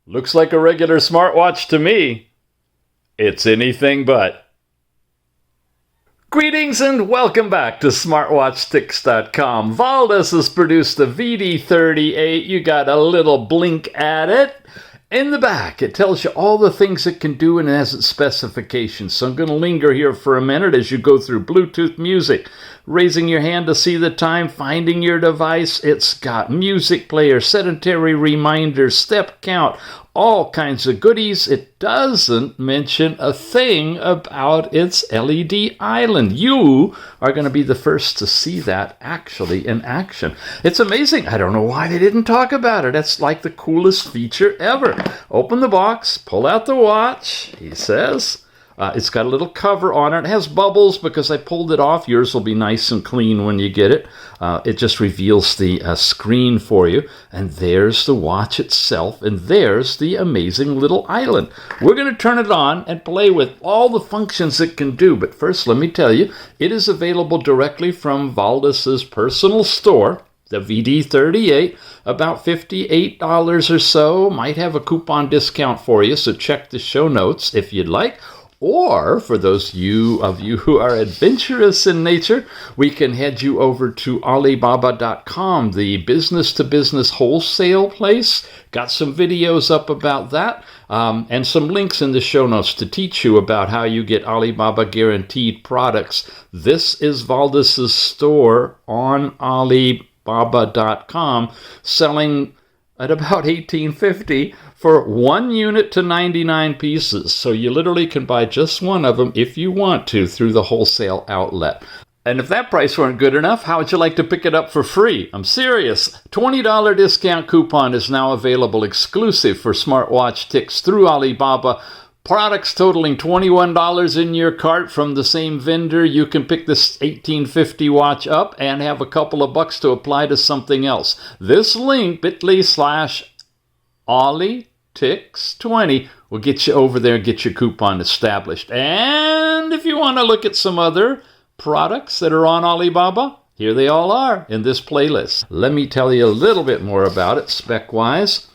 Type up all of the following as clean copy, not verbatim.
Looks like a regular smartwatch to me. It's anything but. Greetings and welcome back to SmartWatchTix.com. VALDUS has produced the VD38. You got a little blink at it. In the back, it tells you all the things it can do and it has its specifications. So I'm going to linger here for a minute as you go through Bluetooth music, raising your hand to see the time, finding your device. It's got music player, sedentary reminder, step count, all kinds of goodies. It doesn't mention a thing about its LED island. You are going to be the first to see that actually in action. It's amazing. I don't know why they didn't talk about it. That's like the coolest feature ever. Open the box, pull out the watch, he says. It's got a little cover on it. It has bubbles because I pulled it off. Yours will be nice and clean when you get it. It just reveals the screen for you. And there's the watch itself. And there's the amazing little island. We're going to turn it on and play with all the functions it can do. But first, let me tell you, it is available directly from VALDUS's personal store. The VD38, about $58 or so. Might have a coupon discount for you, so check the show notes if you'd like. Or, for those of you who are adventurous in nature, we can head you over to Alibaba.com, the business-to-business wholesale place. Got some videos up about that, and some links in the show notes to teach you about how you get Alibaba guaranteed products. This is VALDUS's store on Alibaba.com, selling at about $18.50 for 1 unit to 99 pieces. So you literally can buy just one of them if you want to through the wholesale outlet. And if that price weren't good enough, how would you like to pick it up for free? I'm serious. $20 discount coupon is now available exclusive for Smartwatch Tix through Alibaba. Products totaling $21 in your cart from the same vendor. You can pick this $18.50 watch up and have a couple of bucks to apply to something else. This link, bit.ly/AliTix20, will get you over there and get your coupon established. And if you want to look at some other products that are on Alibaba, here they all are in this playlist. Let me tell you a little bit more about it spec-wise.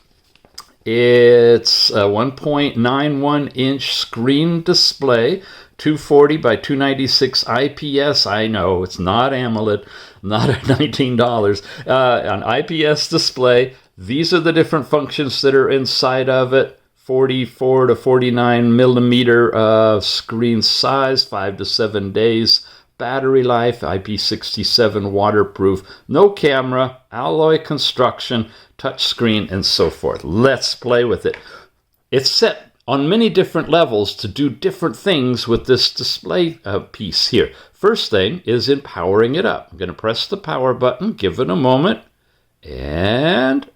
It's a 1.91-inch screen display, 240 by 296 IPS. I know, it's not AMOLED, not at $19. An IPS display. These are the different functions that are inside of it. 44 to 49 millimeter screen size, 5 to 7 days. Battery life, IP67 waterproof, no camera, alloy construction, touch screen, and so forth. Let's play with it. It's set on many different levels to do different things with this display piece here. First thing is in powering it up. I'm going to press the power button, give it a moment, and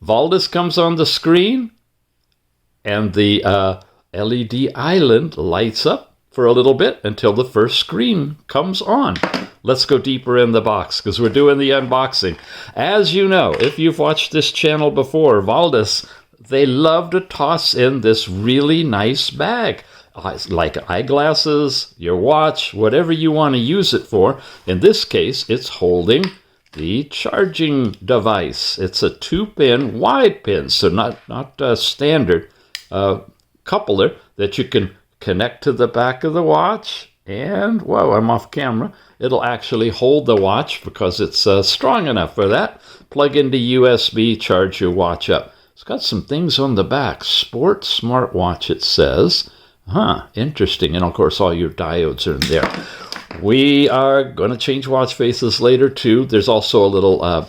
VALDUS comes on the screen, and the LED island lights up for a little bit until the first screen comes on. Let's go deeper in the box because we're doing the unboxing. As you know, if you've watched this channel before, VALDUS, they love to toss in this really nice bag. Like eyeglasses, your watch, whatever you want to use it for. In this case, it's holding the charging device. It's a 2-pin wide pin, so not standard coupler that you can connect to the back of the watch, and, whoa, I'm off camera. It'll actually hold the watch because it's strong enough for that. Plug into USB, charge your watch up. It's got some things on the back. Sport smartwatch, it says. Interesting. And, of course, all your diodes are in there. We are going to change watch faces later, too. There's also a little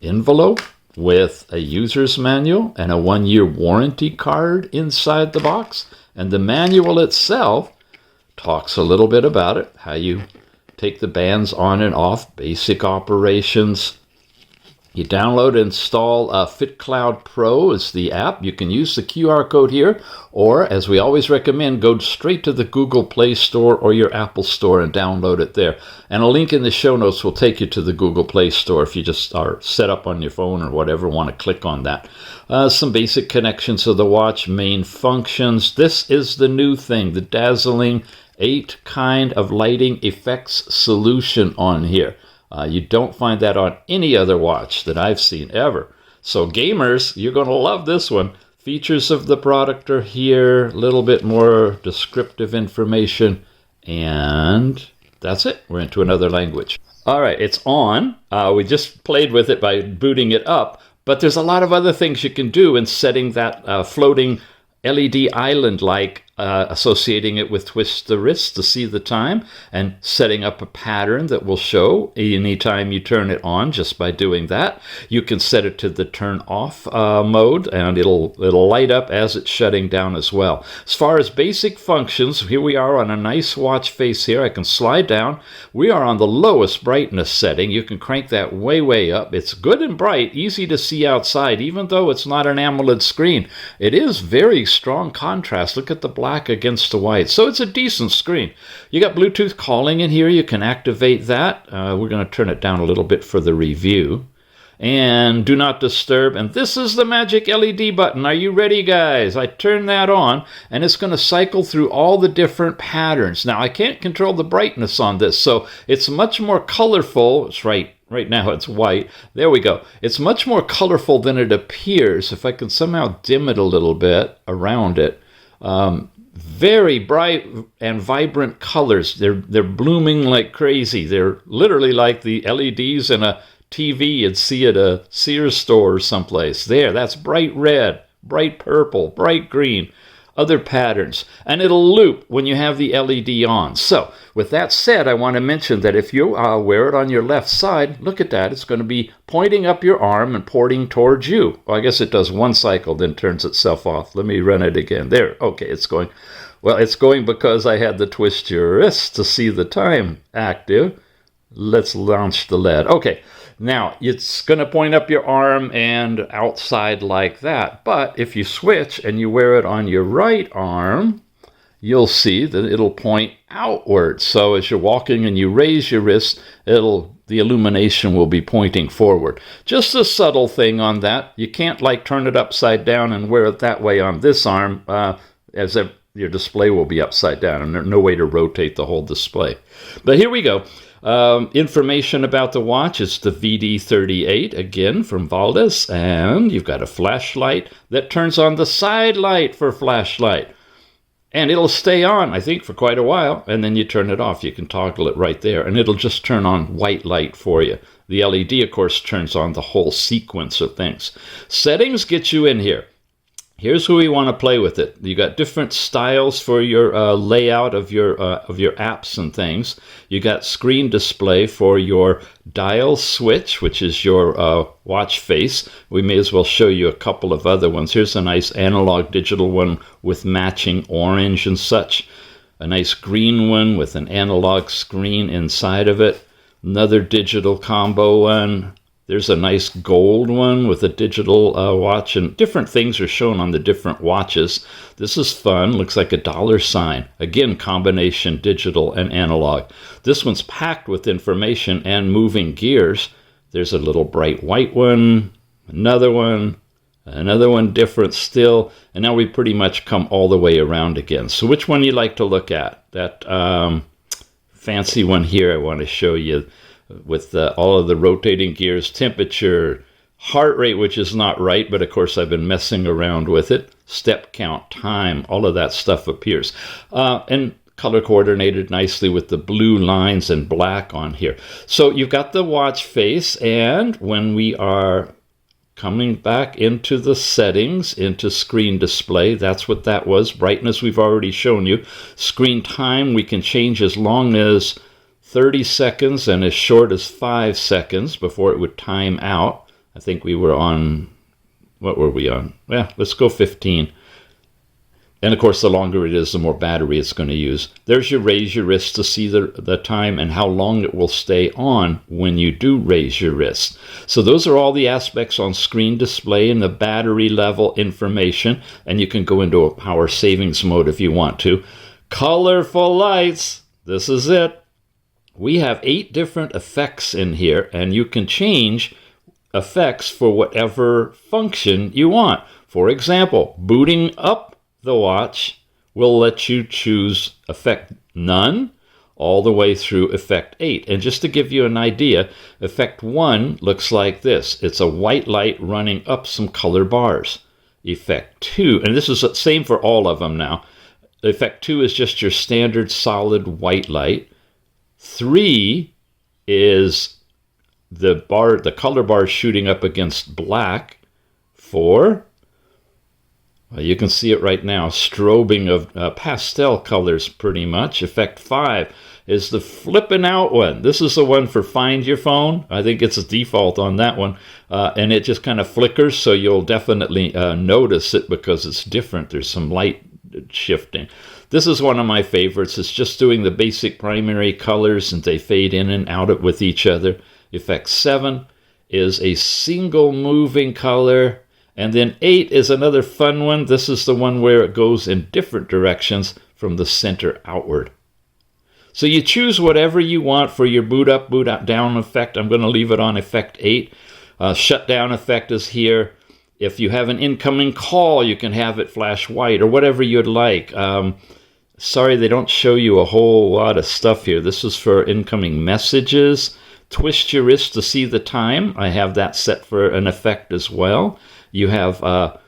envelope with a user's manual and a 1-year warranty card inside the box. And the manual itself talks a little bit about it, how you take the bands on and off, basic operations. You download and install FitCloud Pro is the app. You can use the QR code here, or as we always recommend, go straight to the Google Play Store or your Apple Store and download it there. And a link in the show notes will take you to the Google Play Store if you just are set up on your phone or whatever, want to click on that. Some basic connections of the watch, main functions. This is the new thing, the dazzling 8 kind of lighting effects solution on here. You don't find that on any other watch that I've seen ever. So gamers, you're going to love this one. Features of the product are here, a little bit more descriptive information, and that's it. We're into another language. All right, it's on. We just played with it by booting it up, but there's a lot of other things you can do in setting that floating LED island like associating it with twist the wrist to see the time and setting up a pattern that will show anytime you turn it on just by doing that. You can set it to the turn off mode and it'll light up as it's shutting down as well. As far as basic functions, here we are on a nice watch face here. I can slide down. We are on the lowest brightness setting. You can crank that way up. It's good and bright, easy to see outside, even though it's not an AMOLED screen. It is very strong contrast. Look at the black against the white. So it's a decent screen. You got Bluetooth calling in here. You can activate that. We're going to turn it down a little bit for the review. And do not disturb. And this is the magic LED button. Are you ready, guys? I turn that on, and it's going to cycle through all the different patterns. Now, I can't control the brightness on this, so it's much more colorful. It's right now it's white. There we go. It's much more colorful than it appears. If I can somehow dim it a little bit around it. Very bright and vibrant colors. They're blooming like crazy. They're literally like the LEDs in a TV you'd see at a Sears store or someplace. There, that's bright red, bright purple, bright green, other patterns. And it'll loop when you have the LED on. So, with that said, I want to mention that if you wear it on your left side, look at that. It's going to be pointing up your arm and pointing towards you. Well, I guess it does one cycle, then turns itself off. Let me run it again. There, okay, it's going. Well, it's going because I had the twist your wrist to see the time active. Let's launch the LED. Okay. Now, it's going to point up your arm and outside like that. But if you switch and you wear it on your right arm, you'll see that it'll point outward. So as you're walking and you raise your wrist, the illumination will be pointing forward. Just a subtle thing on that. You can't like turn it upside down and wear it that way on this arm, as if your display will be upside down and there's no way to rotate the whole display. But here we go. Information about the watch. It's the VD38, again, from VALDUS, and you've got a flashlight that turns on the side light for flashlight. And it'll stay on, I think, for quite a while, and then you turn it off. You can toggle it right there, and it'll just turn on white light for you. The LED, of course, turns on the whole sequence of things. Settings get you in here. Here's where we want to play with it. You got different styles for your layout of your apps and things. You got screen display for your dial switch, which is your watch face. We may as well show you a couple of other ones. Here's a nice analog digital one with matching orange and such. A nice green one with an analog screen inside of it. Another digital combo one. There's a nice gold one with a digital watch, and different things are shown on the different watches. This is fun. Looks like a $sign. Again, combination digital and analog. This one's packed with information and moving gears. There's a little bright white one, another one different still, and now we pretty much come all the way around again. So which one you like to look at? That fancy one here I want to show you, with all of the rotating gears, temperature, heart rate, which is not right, but of course I've been messing around with it, step count, time, all of that stuff appears. And color coordinated nicely with the blue lines and black on here. So you've got the watch face, and when we are coming back into the settings, into screen display, that's what that was. Brightness we've already shown you. Screen time we can change as long as 30 seconds and as short as 5 seconds before it would time out. I think we were on, what were we on? Yeah, let's go 15. And of course, the longer it is, the more battery it's going to use. There's your raise your wrist to see the time and how long it will stay on when you do raise your wrist. So those are all the aspects on screen display and the battery level information. And you can go into a power savings mode if you want to. Colorful lights. This is it. We have 8 different effects in here, and you can change effects for whatever function you want. For example, booting up the watch will let you choose effect none, all the way through effect 8. And just to give you an idea, effect 1 looks like this. It's a white light running up some color bars. Effect 2, and this is the same for all of them now. Effect 2 is just your standard solid white light. 3 is the color bar shooting up against black. 4, well, you can see it right now, strobing of pastel colors pretty much. Effect 5 is the flipping out one. This is the one for Find Your Phone. I think it's a default on that one. And it just kind of flickers, so you'll definitely notice it because it's different. There's some light shifting. This is one of my favorites. It's just doing the basic primary colors, and they fade in and out with each other. Effect 7 is a single moving color. And then 8 is another fun one. This is the one where it goes in different directions from the center outward. So you choose whatever you want for your boot up, boot down effect. I'm going to leave it on effect 8. Shutdown effect is here. If you have an incoming call, you can have it flash white or whatever you'd like. Sorry, they don't show you a whole lot of stuff here. This is for incoming messages. Twist your wrist to see the time. I have that set for an effect as well. You have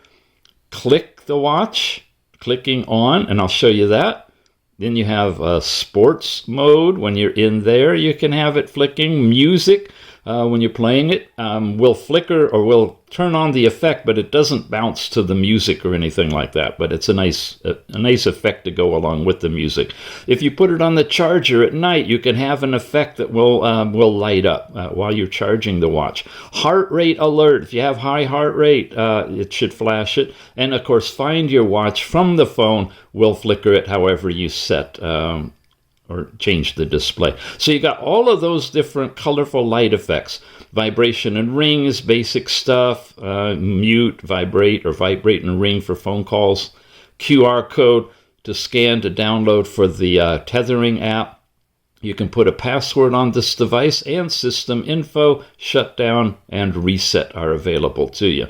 click the watch, clicking on, and I'll show you that. Then you have sports mode. When you're in there, you can have it flicking. Music, when you're playing it, will flicker or will turn on the effect, but it doesn't bounce to the music or anything like that. But it's a nice effect to go along with the music. If you put it on the charger at night, you can have an effect that will light up while you're charging the watch. Heart rate alert. If you have high heart rate, it should flash it. And of course, Find Your Watch from the phone will flicker it however you set or change the display. So you got all of those different colorful light effects. Vibration and rings, basic stuff. Mute, vibrate, or vibrate and ring for phone calls. QR code to scan to download for the Tethering app. You can put a password on this device, and system info, shutdown, and reset are available to you.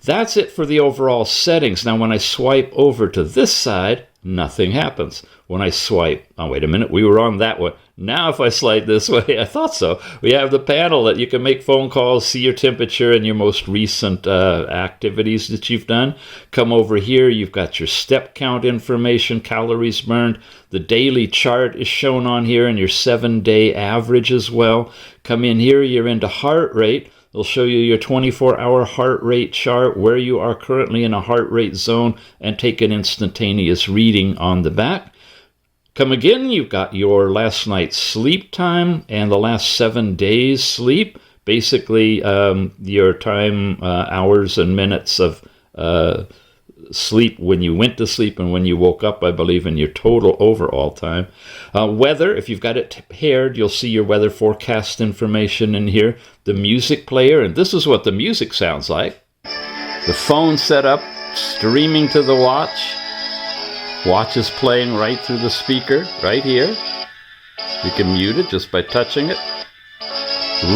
That's it for the overall settings. Now, when I swipe over to this side, nothing happens. When I swipe, oh, wait a minute, we were on that one. Now if I slide this way, I thought so. We have the panel that you can make phone calls, see your temperature and your most recent activities that you've done. Come over here, you've got your step count information, calories burned. The daily chart is shown on here and your 7-day average as well. Come in here, you're into heart rate. It'll show you your 24-hour heart rate chart, where you are currently in a heart rate zone, and take an instantaneous reading on the back. Come again, you've got your last night's sleep time and the last 7 days sleep. Basically, your time, hours and minutes of sleep when you went to sleep and when you woke up, I believe, in your total overall time. Weather, if you've got it paired, you'll see your weather forecast information in here. The music player, and this is what the music sounds like. The phone set up, streaming to the watch. Watch is playing right through the speaker, right here. You can mute it just by touching it.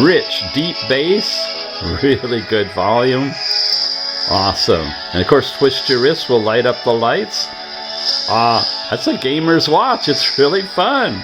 Rich, deep bass, really good volume. Awesome. And of course, twist your wrist will light up the lights. That's a gamer's watch. It's really fun.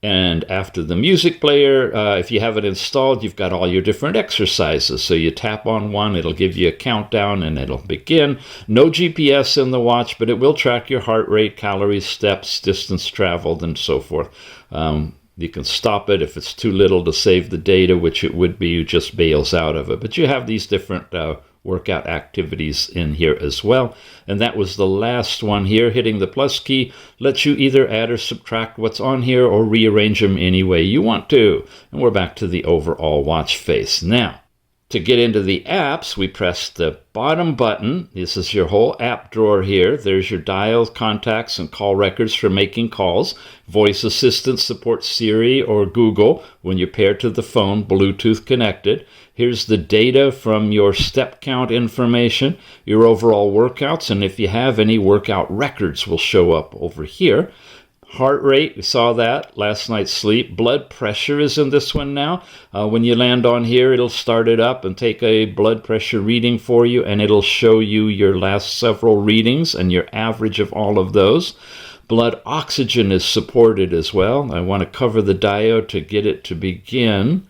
And after the music player, if you have it installed, you've got all your different exercises. So you tap on one, it'll give you a countdown and it'll begin. No GPS in the watch, but it will track your heart rate, calories, steps, distance traveled, and so forth. You can stop it if it's too little to save the data, which it would be, just bails out of it. But you have these different workout activities in here as well. And that was the last one here. Hitting the plus key lets you either add or subtract what's on here or rearrange them any way you want to. And we're back to the overall watch face. Now, to get into the apps, we press the bottom button. This is your whole app drawer here. There's your dials, contacts, and call records for making calls. Voice assistant supports Siri or Google when you're paired to the phone, Bluetooth connected. Here's the data from your step count information, your overall workouts, and if you have any, workout records will show up over here. Heart rate, we saw that, last night's sleep. Blood pressure is in this one now. When you land on here, it'll start it up and take a blood pressure reading for you, and it'll show you your last several readings and your average of all of those. Blood oxygen is supported as well. I want to cover the diode to get it to begin.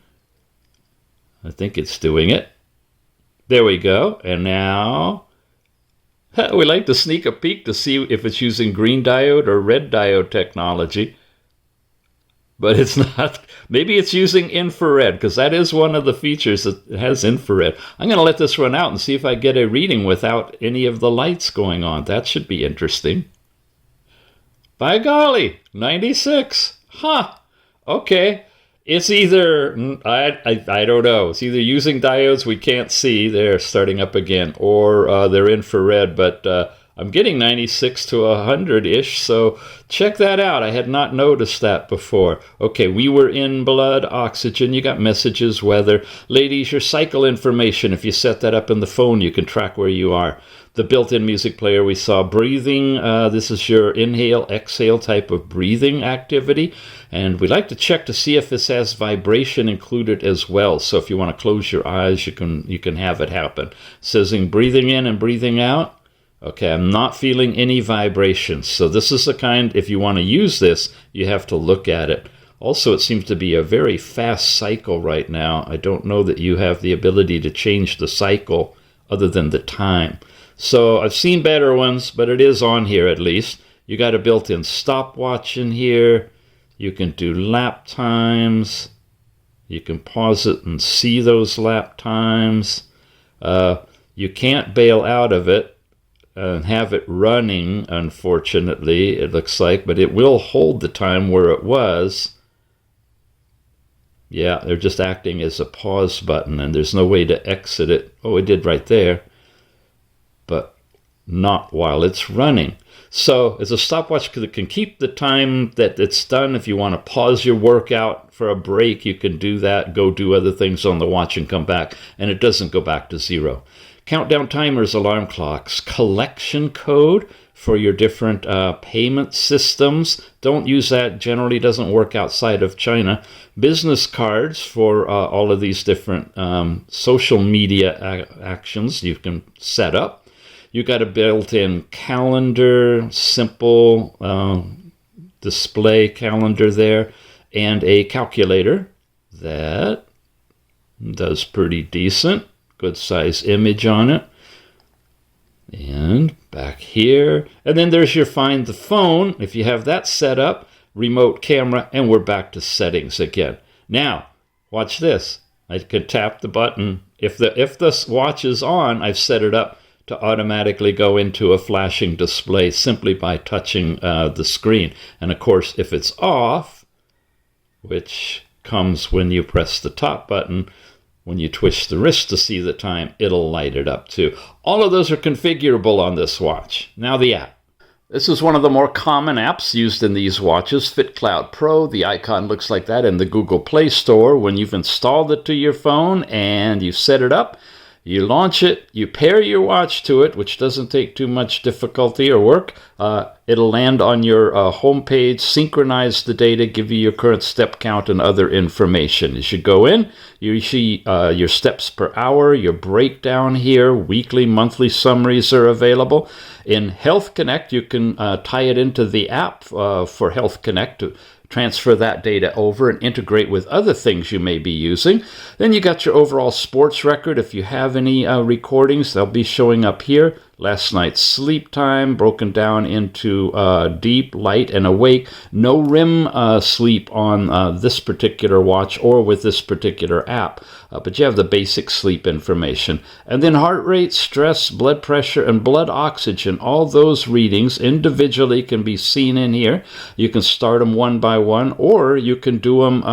I think it's doing it. There we go. And now we like to sneak a peek to see if it's using green diode or red diode technology. But it's not. Maybe it's using infrared, because that is one of the features that has infrared. I'm going to let this run out and see if I get a reading without any of the lights going on. That should be interesting. By golly, 96. Huh. Okay. It's either, I don't know. It's either using diodes we can't see. They're starting up again. Or they're infrared. But I'm getting 96 to 100-ish. So check that out. I had not noticed that before. Okay, we were in blood oxygen. You got messages, weather. Ladies, your cycle information. If you set that up in the phone, you can track where you are. The built-in music player, we saw breathing. This is your inhale, exhale type of breathing activity. And we like to check to see if this has vibration included as well. So if you want to close your eyes, you can have it happen. It says breathing in and breathing out. Okay, I'm not feeling any vibrations. So this is the kind, if you want to use this, you have to look at it. Also, it seems to be a very fast cycle right now. I don't know that you have the ability to change the cycle other than the time. So I've seen better ones, but it is on here at least. You got a built-in stopwatch in here. You can do lap times. You can pause it and see those lap times. You can't bail out of it and have it running, unfortunately, it looks like, but it will hold the time where it was. Yeah, they're just acting as a pause button, and there's no way to exit it. Oh, it did right there. But not while it's running. So as a stopwatch that can keep the time that it's done. If you want to pause your workout for a break, you can do that, go do other things on the watch and come back, and it doesn't go back to zero. Countdown timers, alarm clocks, collection code for your different payment systems. Don't use that, generally doesn't work outside of China. Business cards for all of these different social media actions you can set up. You got a built-in calendar, simple display calendar there, and a calculator that does pretty decent. Good size image on it. And back here. And then there's your find the phone. If you have that set up, remote camera, and we're back to settings again. Now, watch this. I can tap the button. If the watch is on, I've set it up to automatically go into a flashing display simply by touching the screen. And of course, if it's off, which comes when you press the top button, when you twist the wrist to see the time, it'll light it up too. All of those are configurable on this watch. Now the app. This is one of the more common apps used in these watches, FitCloud Pro. The icon looks like that in the Google Play Store. When you've installed it to your phone and you set it up, you launch it, you pair your watch to it, which doesn't take too much difficulty or work. It'll land on your home page, synchronize the data, give you your current step count and other information. As you go in, you see your steps per hour, your breakdown here, weekly, monthly summaries are available. In Health Connect, you can tie it into the app for Health Connect to transfer that data over and integrate with other things you may be using. Then you got your overall sports record. If you have any recordings, they'll be showing up here. Last night's sleep time broken down into deep, light, and awake. No REM sleep on this particular watch or with this particular app, but you have the basic sleep information. And then heart rate, stress, blood pressure, and blood oxygen. All those readings individually can be seen in here. You can start them one by one, or you can do them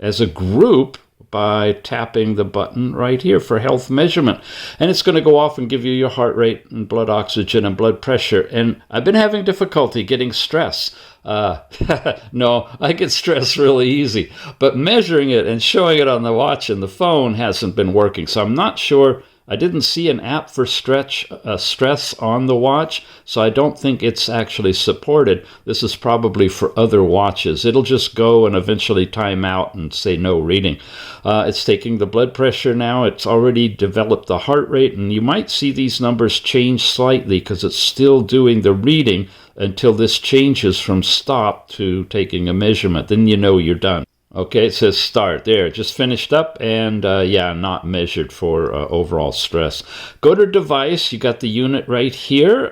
as a group by tapping the button right here for health measurement. And it's going to go off and give you your heart rate and blood oxygen and blood pressure. And I've been having difficulty getting stress. No, I get stressed really easy. But measuring it and showing it on the watch and the phone hasn't been working. So I'm not sure. I didn't see an app for stress on the watch, so I don't think it's actually supported. This is probably for other watches. It'll just go and eventually time out and say no reading. It's taking the blood pressure now. It's already developed the heart rate, and you might see these numbers change slightly because it's still doing the reading until this changes from stop to taking a measurement. Then you know you're done. Okay, it says start there. Just finished up, and yeah, not measured for overall stress. Go to device. You got the unit right here.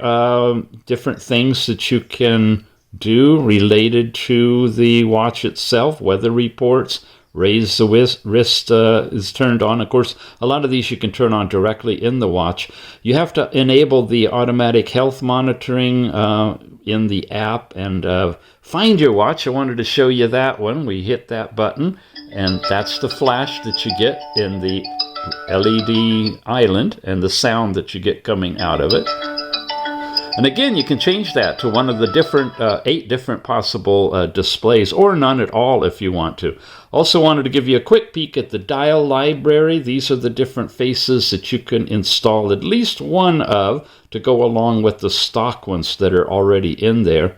Different things that you can do related to the watch itself. Weather reports. Raise the wrist is turned on. Of course, a lot of these you can turn on directly in the watch. You have to enable the automatic health monitoring in the app and find your watch. I wanted to show you that one. We hit that button, and that's the flash that you get in the LED island and the sound that you get coming out of it. And again, you can change that to one of the different 8 different possible displays, or none at all if you want to. Also wanted to give you a quick peek at the dial library. These are the different faces that you can install at least one of to go along with the stock ones that are already in there.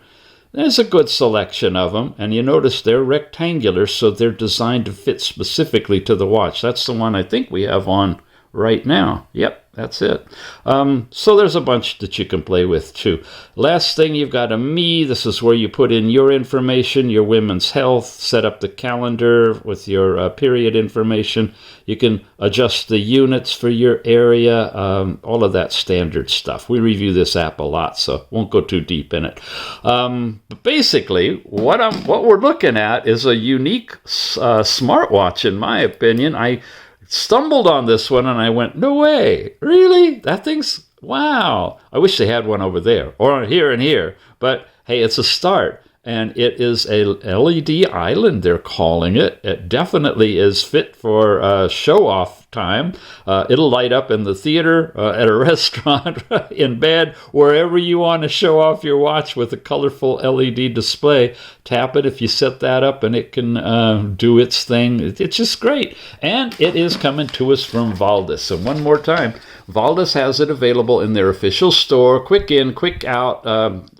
There's a good selection of them, and you notice they're rectangular, so they're designed to fit specifically to the watch. That's the one I think we have on right now. Yep, that's it. So there's a bunch that you can play with too. Last thing, you've got a Me. This is where you put in your information, your women's health, set up the calendar with your period information. You can adjust the units for your area, all of that standard stuff. We review this app a lot, so won't go too deep in it. But basically, what we're looking at is a unique smartwatch, in my opinion. I stumbled on this one and I went, no way, really? That thing's, wow. I wish they had one over there or here and here, but hey, it's a start. And it is a LED island, they're calling it. It definitely is fit for show-off time. It'll light up in the theater, at a restaurant, in bed, wherever you want to show off your watch with a colorful LED display. Tap it if you set that up, and it can do its thing. It's just great. And it is coming to us from VALDUS. So one more time, VALDUS has it available in their official store. Quick in, quick out.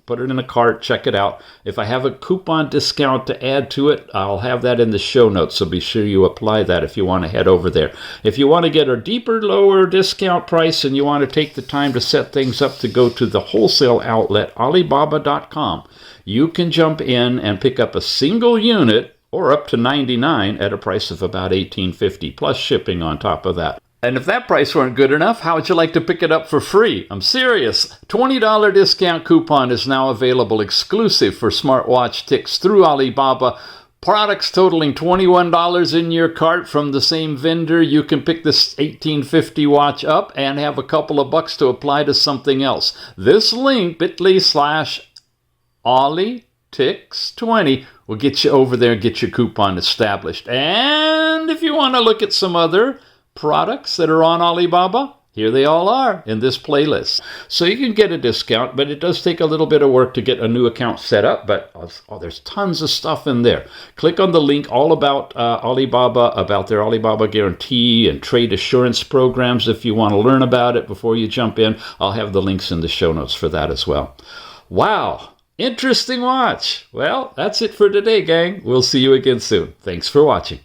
Put it in a cart, check it out. If I have a coupon discount to add to it, I'll have that in the show notes, so be sure you apply that if you want to head over there. If you want to get a deeper, lower discount price and you want to take the time to set things up to go to the wholesale outlet, Alibaba.com, you can jump in and pick up a single unit or up to 99 at a price of about $18.50 plus shipping on top of that. And if that price weren't good enough, how would you like to pick it up for free? I'm serious. $20 discount coupon is now available exclusive for smartwatch ticks through Alibaba. Products totaling $21 in your cart from the same vendor. You can pick this $18.50 watch up and have a couple of bucks to apply to something else. This link, bit.ly/AliTicks20, will get you over there and get your coupon established. And if you want to look at some other products that are on Alibaba, here they all are in this playlist. So you can get a discount, but it does take a little bit of work to get a new account set up, but there's tons of stuff in there. Click on the link all about Alibaba, about their Alibaba guarantee and trade assurance programs if you want to learn about it before you jump in. I'll have the links in the show notes for that as well. Wow, interesting watch. Well, that's it for today, gang. We'll see you again soon. Thanks for watching.